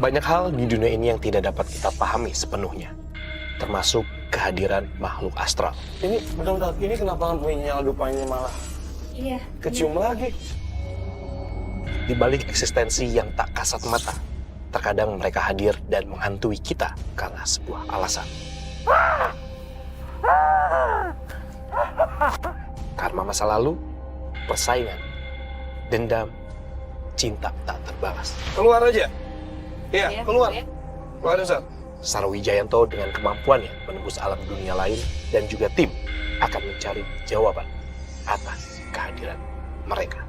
Banyak hal di dunia ini yang tidak dapat kita pahami sepenuhnya, termasuk kehadiran makhluk astral. Ini bentar, ini kenapa lampunya dupanya malah kecium lagi? Di balik eksistensi yang tak kasat mata, terkadang mereka hadir dan menghantui kita karena sebuah alasan. Karma masa lalu, persaingan, dendam, cinta tak terbalas. Keluar aja. Iya, keluar. Keluar, Ustaz. Sarwijayanto dengan kemampuannya menembus alam dunia lain dan juga tim akan mencari jawaban atas kehadiran mereka.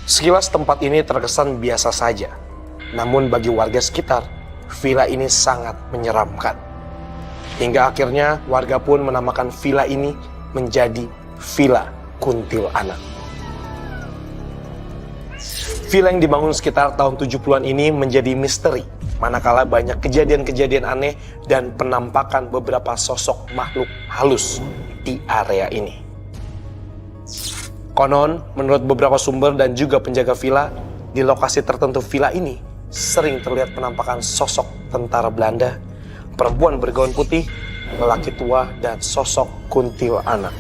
Sekilas tempat ini terkesan biasa saja, namun bagi warga sekitar, villa ini sangat menyeramkan. Hingga akhirnya warga pun menamakan villa ini menjadi Villa Kuntilanak. Villa yang dibangun sekitar tahun 70-an ini menjadi misteri, manakala banyak kejadian-kejadian aneh dan penampakan beberapa sosok makhluk halus di area ini. Konon, menurut beberapa sumber dan juga penjaga villa, di lokasi tertentu villa ini sering terlihat penampakan sosok tentara Belanda, perempuan bergaun putih, lelaki tua, dan sosok kuntilanak.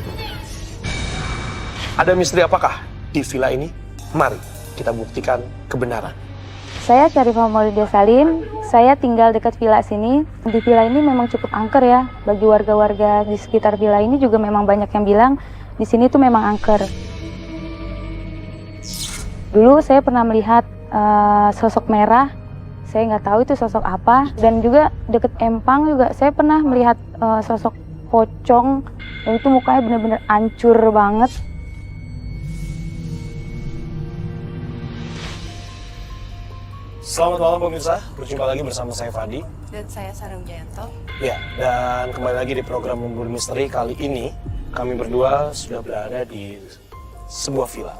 Ada misteri apakah di villa ini? Mari kita buktikan kebenaran. Saya Syarifah Maulida Salim, saya tinggal dekat villa sini. Di villa ini memang cukup angker ya. Bagi warga-warga di sekitar villa ini juga memang banyak yang bilang di sini tuh memang angker. Dulu saya pernah melihat sosok merah, saya nggak tahu itu sosok apa. Dan juga deket empang juga saya pernah melihat sosok pocong, dan itu mukanya benar-benar hancur banget. Selamat malam pemirsa, berjumpa lagi bersama saya Fadi. Dan saya Sarwijayanto. Ya, dan kembali lagi di program Memburu Misteri. Kali ini kami berdua sudah berada di sebuah villa.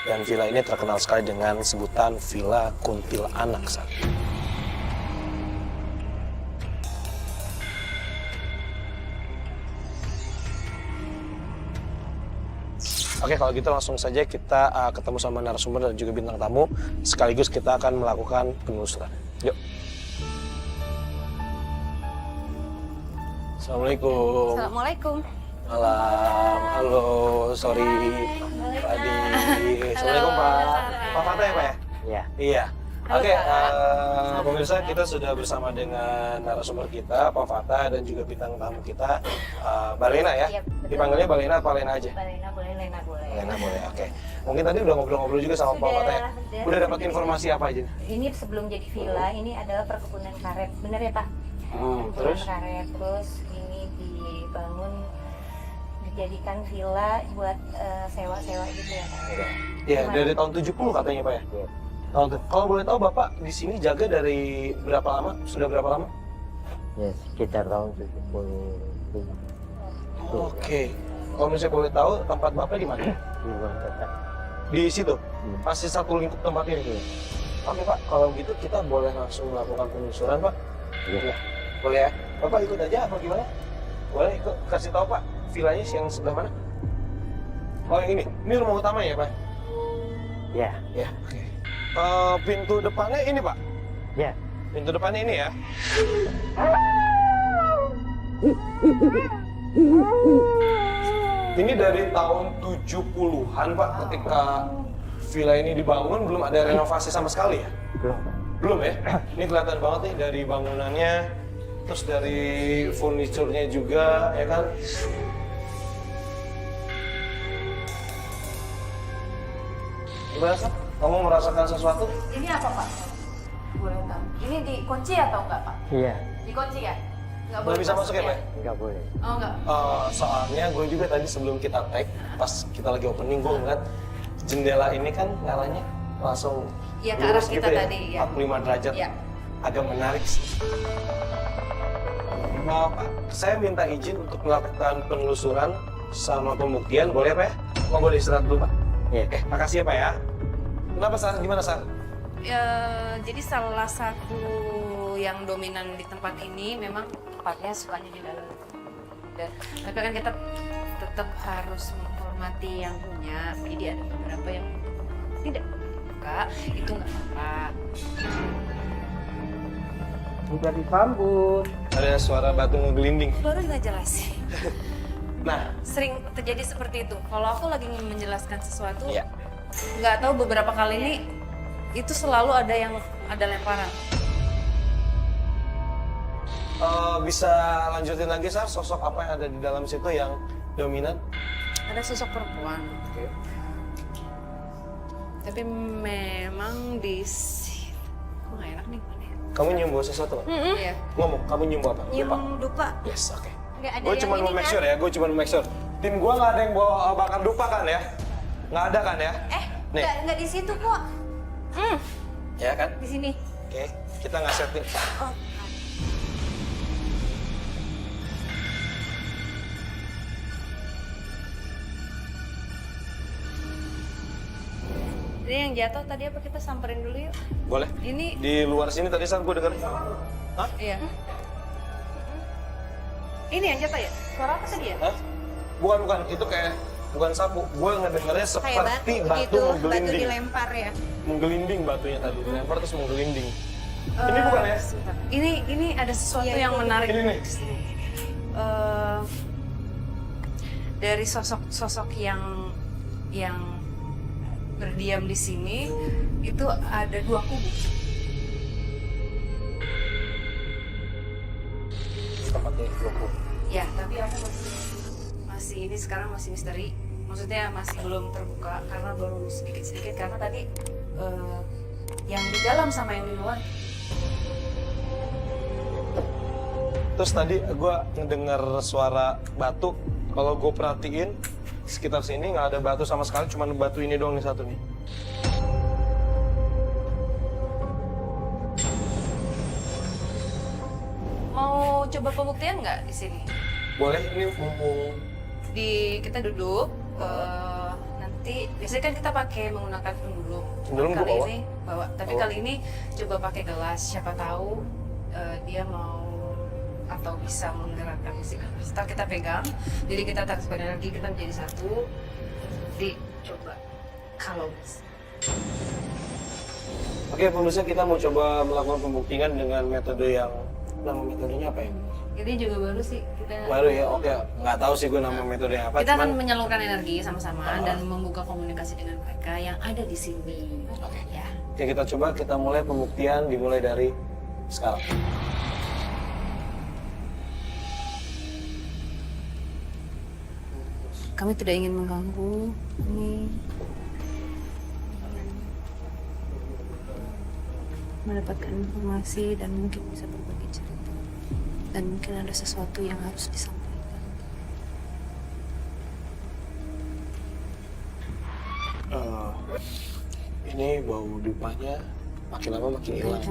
Dan villa ini terkenal sekali dengan sebutan Villa Kuntilanak. Oke, kalau gitu langsung saja kita ketemu sama narasumber dan juga bintang tamu. Sekaligus kita akan melakukan penelusuran. Yuk. Assalamualaikum. Assalamualaikum. Malam, halo, sorry, Adi. Assalamualaikum Pak. Pak Fata ya Pak ya? Iya. Iya. Oke, pemirsa kita sudah bersama dengan narasumber kita, Pak Fata, dan juga bintang tamu kita, Mbak Lena ya? Iya, betul. Dipanggilnya Mbak Lena apa Lena aja? Lena boleh, Lena boleh. Lena boleh, oke. Mungkin tadi udah ngobrol-ngobrol juga sama Pak Fata ya? Udah dapat informasi apa aja? Ini sebelum jadi villa, ini adalah perkebunan karet, bener ya Pak? Perkebunan Terus? karet, terus ini dibangun, dijadikan villa buat sewa-sewa gitu ya Pak? Iya, Gimana? dari tahun 70 katanya Pak ya? Iya. Kalau boleh tahu Bapak di sini jaga dari berapa lama? Sudah berapa lama? Ya, sekitar tahun 70. Oke. Kalau misalnya boleh tahu tempat Bapak di mana? Di ruang tetap. Di situ? Masih satu lingkup tempat ini? Oke Pak, kalau gitu kita boleh langsung melakukan penelusuran Pak? Iya. Boleh ya? Bapak ikut aja apa gimana? Boleh ikut, kasih tahu Pak, villanya yang sebelah mana? Oh yang ini? Ini rumah utama ya Pak? Ya, Ya, oke. Pintu depannya ini Pak? ya. Pintu depannya ini ya? Ini dari tahun 70-an Pak, ketika villa ini dibangun belum ada renovasi sama sekali ya? Belum. Belum ya? Ini kelihatan banget nih dari bangunannya, terus dari furniturnya juga, ya kan? Gimana Sat? Kamu merasakan sesuatu? Ini apa Pak? Boleh tahu. Ini dikunci atau enggak Pak? Iya, Dikunci ya? Nggak bisa masuk ya Pak? nggak boleh. Oh enggak. Soalnya gue juga tadi sebelum kita tag, pas kita lagi opening, gue ngeliat jendela ini kan ngalanya langsung Iya, ke arah lurus kita gitu tadi, ya. 45 derajat. Iya. Agak menarik sih. Pak, saya minta izin untuk melakukan penelusuran sama pembuktian, boleh Pak ya? Oh, boleh istirahat dulu Pak. Iya. Oke, makasih ya Pak ya. Kenapa Sar? Gimana Sar? Jadi salah satu yang dominan di tempat ini memang tempatnya sukanya di dalam. Tapi kan kita tetap harus menghormati yang punya. Jadi ada beberapa yang tidak buka, itu nggak apa-apa. Udah disambut. Ada suara batu ngegelinding. Baru kita jelasin. Nah, Sering terjadi seperti itu. Kalau aku lagi menjelaskan sesuatu, iya. nggak tahu beberapa kali ini itu selalu ada lemparan. Bisa lanjutin lagi Sar, sosok apa yang ada di dalam situ yang dominan? Ada sosok perempuan. Oke. Tapi memang di sini kok nggak enak nih mana ya? Kamu nyium bau sesuatu nggak? Iya. Ngomong, kamu nyium bau apa? Lupa. Dupa. Yes, oke. Nggak ada Gue yang cuma ini mau make kan? sure ya, gue cuma mau make sure. Tim gue nggak ada yang bawa bakar dupa kan ya? Nggak ada kan ya? Nih. Nggak di situ kok. Ya kan? Di sini. Oke, kita nggak setting. Oh. Ini yang jatuh tadi apa kita samperin dulu yuk? Boleh? Ini Di luar sini tadi Sar gue denger. Hah? iya. Ini yang jatuh ya? Suara apa tadi ya? Hah? Bukan. Itu kayak bukan sapu. Gue ngedengarnya Kayak seperti batu batu gitu, batu menggelinding. dilempar ya. Menggelinding batunya tadi. Dilempar terus menggelinding. Ini bukan ya? Ini ada sesuatu Iya, yang ini. menarik. Ini nih. Dari sosok yang berdiam di sini itu ada dua kubu. Tempatnya loko. Ya, tapi aku masih ini sekarang masih misteri. Maksudnya masih belum terbuka karena baru sedikit-sedikit karena tadi yang di dalam sama yang di luar. Terus tadi gue ngedengar suara batu. Kalau gue perhatiin sekitar sini nggak ada batu sama sekali, cuma batu ini doang nih satu nih. Mau coba pembuktian nggak di sini? Boleh, ini mumpung Kita duduk. Nanti biasanya kan kita pakai menggunakan pendulum. Pendulum Kali bawa? ini bawa. Tapi Bawa. kali ini coba pakai gelas. Siapa tahu dia mau atau bisa menggerakkan si gelas. Ntar kita pegang. Jadi kita transfer energi kita menjadi satu. Dicoba. Kalau bisa. Oke, pemirsa, kita mau coba melakukan pembuktian dengan metode yang nama metodenya apa ya? Ini juga baru sih kita. Baru ya, oke. Nggak tahu sih gue nama metode apa. Kita akan cuman menyalurkan energi sama-sama dan membuka komunikasi dengan mereka yang ada di sini. Oke. Ya. Oke, kita coba kita mulai pembuktian dimulai dari sekarang. Kami tidak ingin mengganggu. Kami mendapatkan informasi dan mungkin bisa berbagi cerita. Dan mungkin ada sesuatu yang harus disampaikan. Ini bau dupanya makin lama makin hilang.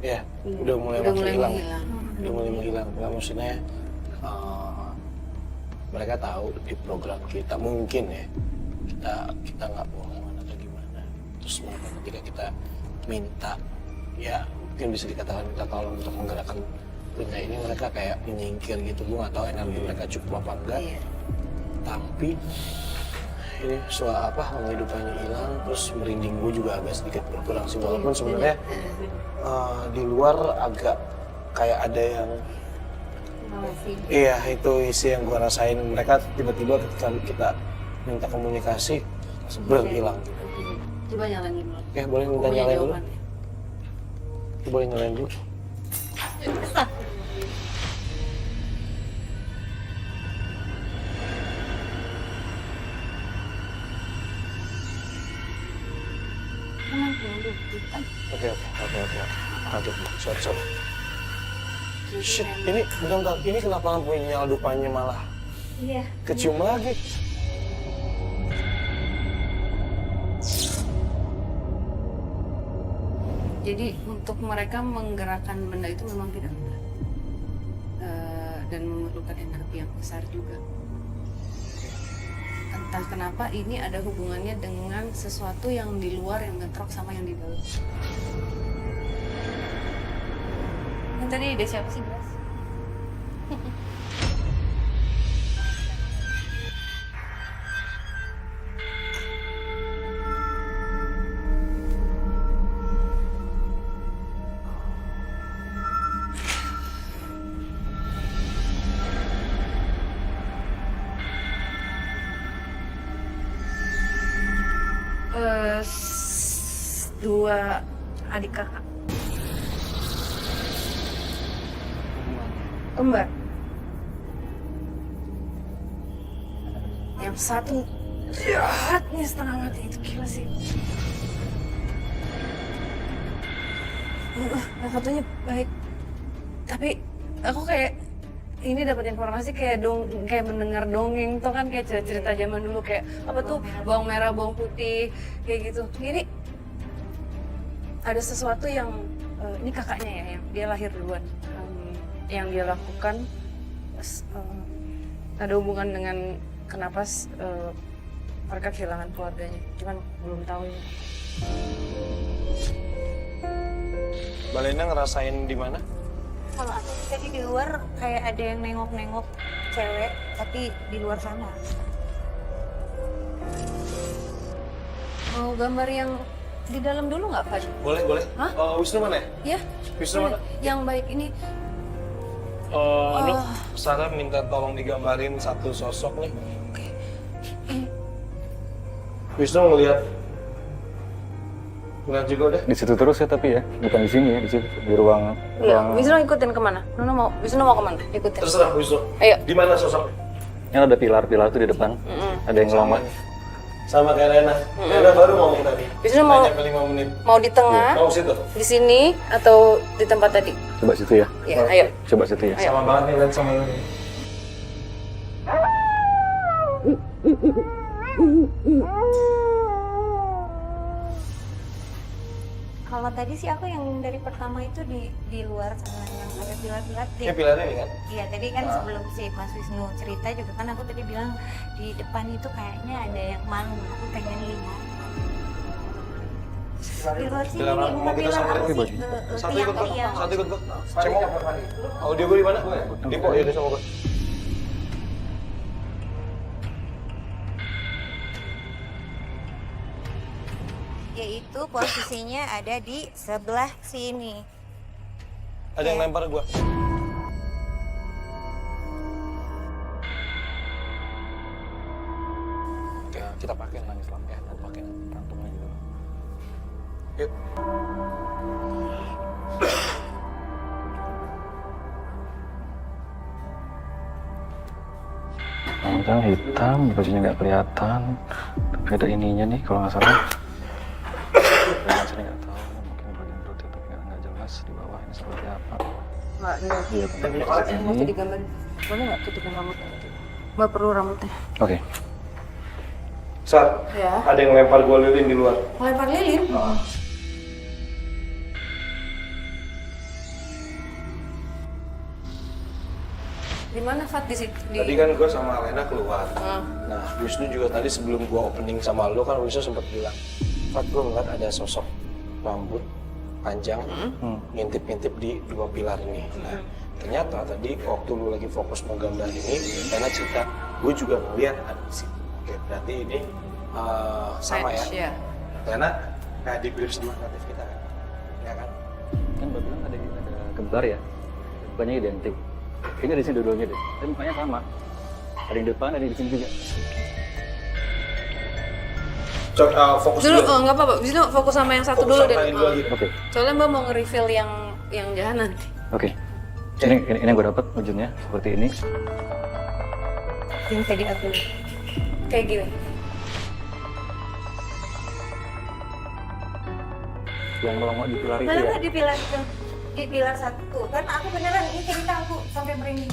Ya, udah mulai Udah makin mulai hilang. menghilang. Udah mulai menghilang. Nggak, maksudnya mereka tahu di program kita mungkin ya kita nggak bohongan atau gimana. Terus mereka ketika kita minta, ya mungkin bisa dikatakan minta tolong untuk menggerakkan punya ini, mereka kayak menyingkir gitu. Gue nggak tahu energi mereka cukup apa enggak. Iya. Tapi ini suara apa penghidupannya hilang, terus merinding gue juga agak sedikit berkurang sih, walaupun sebenarnya di luar agak kayak ada yang iya, itu isi yang gue rasain. Mereka tiba-tiba ketika kita minta komunikasi berhilang gitu. Coba nyalain dulu. Oke, boleh minta Punya nyalain dulu? jawabannya. Boleh nyalain dulu? Oke. Sorry. Shit, ini bentar, ini kenapa lampunya nyala dupanya malah Iya. kecium lagi? Jadi untuk mereka menggerakkan benda itu memang tidak mudah. Dan memerlukan energi yang besar juga. entah kenapa ini ada hubungannya dengan sesuatu yang di luar yang bentrok sama yang di dalam. Yang tadi ide siapa sih, Bas? Dua adik kakak. Kembar. Yang satu jahatnya setengah mati, itu gila sih. Yang satunya baik. Tapi aku kayak ini dapat informasi kayak mendengar dongeng tuh kan, kayak cerita zaman dulu kayak apa tuh, bawang merah bawang putih kayak gitu. Ini ada sesuatu yang ini kakaknya ya, yang dia lahir duluan, yang dia lakukan ada hubungan dengan kenapa mereka kehilangan keluarganya, cuman belum tahu ya. Mbak Lena ngerasain di mana? Kalau aku tadi di luar kayak ada yang nengok-nengok cewek, tapi di luar sana. Mau gambar yang di dalam dulu nggak, Pak? Boleh, boleh. Hah? Wisnu mana ya? Ya. Wisnu mana? Yang baik ini. Sarah minta tolong digambarin satu sosok nih. Oke. Wisnu ngelihat juga udah. Di situ terus ya, tapi ya bukan di sini ya, di situ di ruang. Iya. Wisnu ikutin kemana? Wisnu mau kemana? Ikutin. Terserah Wisnu. Ayo. Di mana sosoknya? Yang ada pilar-pilar tuh di depan. Ada yang ngelompat. Sama kayak Lena. Lena baru ngomong tadi. Wisnu mau Hanya 5 menit. mau di tengah, Mau situ. di sini atau di tempat tadi? Coba situ ya. Iya, ayo. Coba situ ya. Ayo. Sama banget nih Len sama Lena. Kalau tadi sih aku yang dari pertama itu di luar sana yang ada pilar-pilar. Kayak pilarnya ini kan? Iya, tadi kan sebelum si Mas Wisnu cerita juga kan aku tadi bilang di depan itu kayaknya ada yang malu, aku pengen lihat. Di luar sini Pilar nih, mau bukan kita pilar samperin apa sih, sih? Satu ikut kok. Tiang. Satu ikut kok. Cemok. Audio gue di mana? Di pok ya, di sama gue. Yaitu posisinya ada di sebelah sini. Ada yang lempar gue. Oke, kita pakai nangis lampu ya, kita pakai kantongnya gitu. Yuk. Panjang hitam, bajunya nggak kelihatan. Tapi ada ininya nih kalau nggak salah. Saya sini nggak tahu, mungkin bagian perutnya tapi nggak jelas di bawah ini seperti apa. Mbak, mau jadi gambar. Boleh nggak tutupin rambutnya? Mbak perlu rambutnya. Oke. Sar, Ya. ada yang lempar gue lilin di luar. Melempar lilin? Di mana Fat, di situ? Tadi kan gue sama Lena keluar. Nah, Wisnu juga tadi sebelum gue opening sama lo kan Wisnu sempat bilang, Fat, gue ngeliat ada sosok rambut panjang ngintip-ngintip di dua pilar ini. Nah, ternyata tadi waktu lu lagi fokus mau gambar ini, Lena cerita, gue juga ngeliat ada di situ. Oke, berarti ini sama ya. Match, ya. Lena kayak dipilih sama kreatif kita kan? Ya kan? Kan Mbak bilang ada kembar ya, mukanya identik. Kayaknya di sini dua-duanya deh, tapi mukanya sama. Ada yang depan, ada yang di sini juga. Coba fokus Dulu, dulu. nggak apa-apa. Wisnu fokus sama yang satu dulu deh. Dulu lagi. Oke, Soalnya Mbak mau nge-reveal yang jahat nanti. oke. Ini yang gue dapat ujungnya seperti ini. Yang tadi aku Kayak gini. Yang melongok di pilar itu Malah ya. nggak di pilar satu kan aku beneran ini cerita aku sampai merinding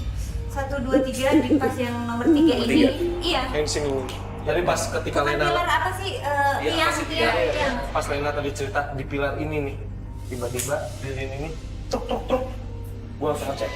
1, 2, 3 di pas yang nomor 3 ini iya Yang sini. Jadi pas ketika bukan Lena pilar apa sih tiang. Pas Lena tadi cerita di pilar ini nih, tiba-tiba lilin ini truk. Gua langsung ngecek.